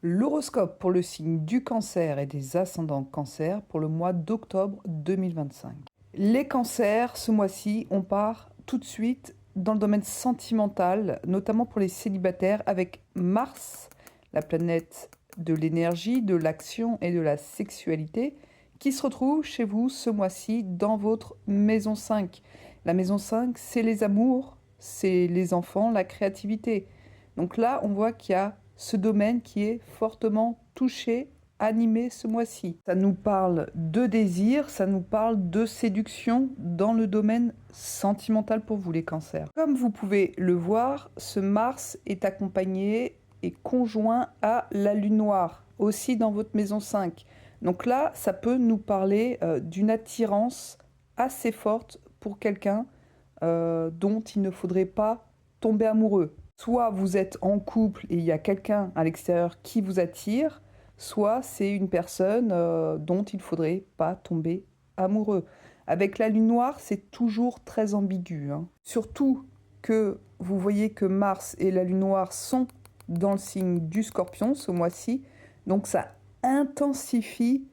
L'horoscope pour le signe du Cancer et des ascendants Cancer pour le mois d'octobre 2025. Les cancers, ce mois-ci, on part tout de suite dans le domaine sentimental, notamment pour les célibataires, avec Mars, la planète de l'énergie, de l'action et de la sexualité, qui se retrouve chez vous ce mois-ci dans votre maison 5. La maison 5, c'est les amours, c'est les enfants, la créativité. Donc là, on voit qu'il y a ce domaine qui est fortement touché, animé ce mois-ci. Ça nous parle de désir, ça nous parle de séduction dans le domaine sentimental pour vous les cancers. Comme vous pouvez le voir, ce Mars est accompagné et conjoint à la Lune noire, aussi dans votre maison 5. Donc là, ça peut nous parler d'une attirance assez forte pour quelqu'un dont il ne faudrait pas tomber amoureux. Soit vous êtes en couple et il y a quelqu'un à l'extérieur qui vous attire, soit c'est une personne dont il ne faudrait pas tomber amoureux. Avec la lune noire, c'est toujours très ambigu, hein. Surtout que vous voyez que Mars et la lune noire sont dans le signe du Scorpion ce mois-ci, donc ça intensifie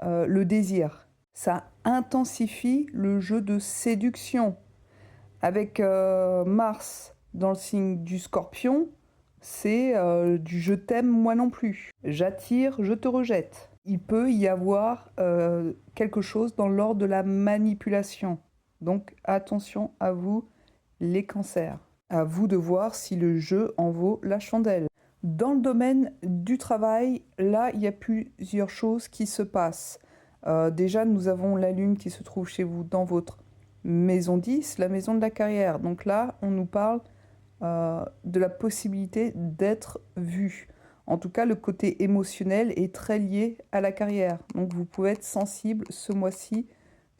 le désir, ça intensifie le jeu de séduction. Avec Mars dans le signe du Scorpion, c'est du je t'aime moi non plus. J'attire, je te rejette. Il peut y avoir quelque chose dans l'ordre de la manipulation. Donc attention à vous les cancers. À vous de voir si le jeu en vaut la chandelle. Dans le domaine du travail, là, il y a plusieurs choses qui se passent. Déjà, nous avons la Lune qui se trouve chez vous dans votre maison 10, la maison de la carrière. Donc là, on nous parle de la possibilité d'être vu. En tout cas, le côté émotionnel est très lié à la carrière. Donc vous pouvez être sensible ce mois-ci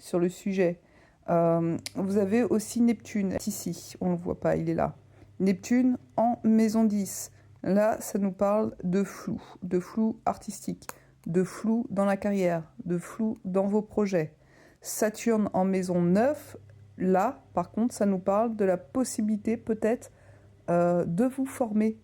sur le sujet. Vous avez aussi Neptune, ici, on ne le voit pas, il est là. Neptune en maison 10. Là, ça nous parle de flou artistique, de flou dans la carrière, de flou dans vos projets. Saturne en maison 9, là, par contre, ça nous parle de la possibilité peut-être de vous former.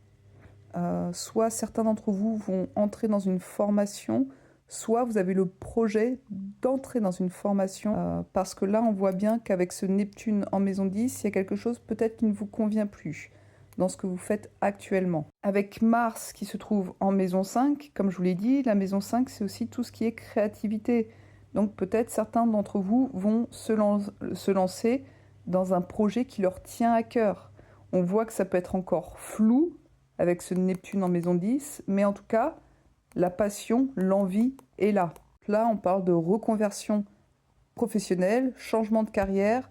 Soit certains d'entre vous vont entrer dans une formation, soit vous avez le projet d'entrer dans une formation, parce que là, on voit bien qu'avec ce Neptune en maison 10, il y a quelque chose peut-être qui ne vous convient plus dans ce que vous faites actuellement. Avec Mars qui se trouve en maison 5, comme je vous l'ai dit, la maison 5, c'est aussi tout ce qui est créativité. Donc peut-être certains d'entre vous vont se lancer dans un projet qui leur tient à cœur. On voit que ça peut être encore flou avec ce Neptune en maison 10, mais en tout cas, la passion, l'envie est là. Là, on parle de reconversion professionnelle, changement de carrière.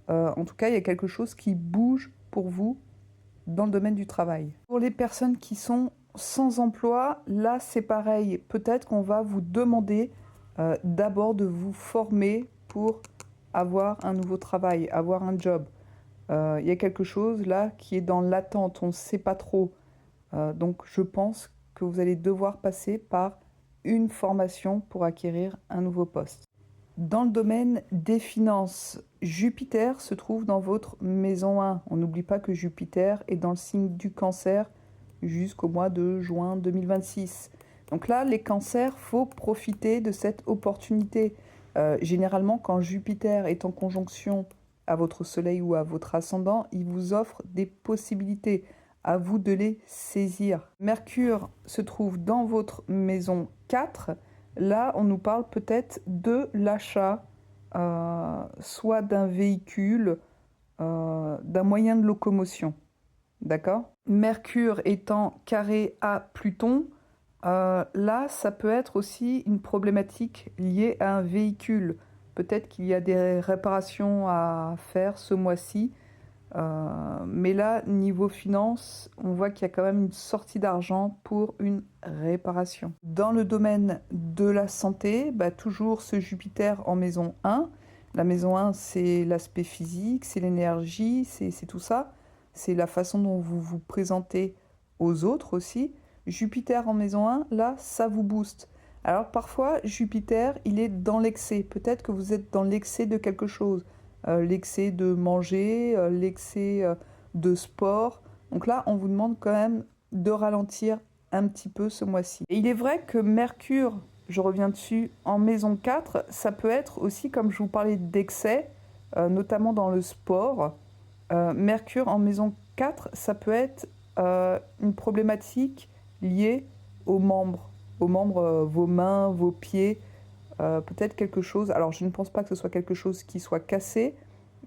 En tout cas, il y a quelque chose qui bouge pour vous dans le domaine du travail. Pour les personnes qui sont sans emploi, là, c'est pareil. Peut-être qu'on va vous demander d'abord de vous former pour avoir un nouveau travail, avoir un job. Il y a quelque chose là qui est dans l'attente, on ne sait pas trop. Donc je pense que vous allez devoir passer par une formation pour acquérir un nouveau poste. Dans le domaine des finances, Jupiter se trouve dans votre maison 1. On n'oublie pas que Jupiter est dans le signe du Cancer jusqu'au mois de juin 2026. Donc là, les cancers, il faut profiter de cette opportunité. Généralement, quand Jupiter est en conjonction à votre soleil ou à votre ascendant, il vous offre des possibilités. À vous de les saisir. Mercure se trouve dans votre maison 4. Là, on nous parle peut-être de l'achat, soit d'un véhicule, d'un moyen de locomotion. D'accord? Mercure étant carré à Pluton, là, ça peut être aussi une problématique liée à un véhicule. Peut-être qu'il y a des réparations à faire ce mois-ci. Mais là, niveau finance, on voit qu'il y a quand même une sortie d'argent pour une réparation. Dans le domaine de la santé, toujours ce Jupiter en maison 1. La maison 1, c'est l'aspect physique, c'est l'énergie, c'est tout ça. C'est la façon dont vous vous présentez aux autres aussi. Jupiter en maison 1, là, ça vous booste. Alors parfois, Jupiter, il est dans l'excès. Peut-être que vous êtes dans l'excès de quelque chose. L'excès de manger, l'excès de sport. Donc là, on vous demande quand même de ralentir un petit peu ce mois-ci. Et il est vrai que Mercure, je reviens dessus, en maison 4, ça peut être aussi, comme je vous parlais d'excès, notamment dans le sport. Mercure en maison 4, ça peut être une problématique liée aux membres, vos mains, vos pieds, peut-être quelque chose, alors je ne pense pas que ce soit quelque chose qui soit cassé,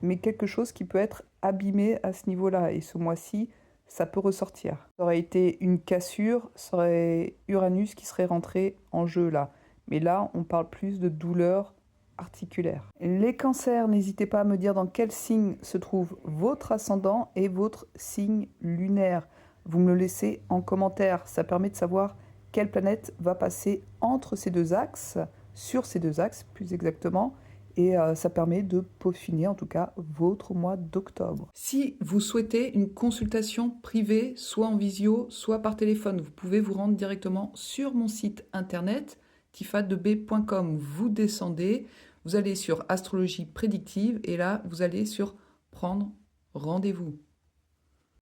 mais quelque chose qui peut être abîmé à ce niveau-là. Et ce mois-ci, ça peut ressortir. Ça aurait été une cassure, ça aurait Uranus qui serait rentré en jeu là. Mais là, on parle plus de douleur articulaire. Les cancers, n'hésitez pas à me dire dans quel signe se trouve votre ascendant et votre signe lunaire. Vous me le laissez en commentaire. Ça permet de savoir quelle planète va passer entre ces deux axes, sur ces deux axes plus exactement, et ça permet de peaufiner en tout cas votre mois d'octobre. Si vous souhaitez une consultation privée, soit en visio, soit par téléphone, vous pouvez vous rendre directement sur mon site internet tifadeb.com. Vous descendez, vous allez sur astrologie prédictive et là vous allez sur prendre rendez-vous.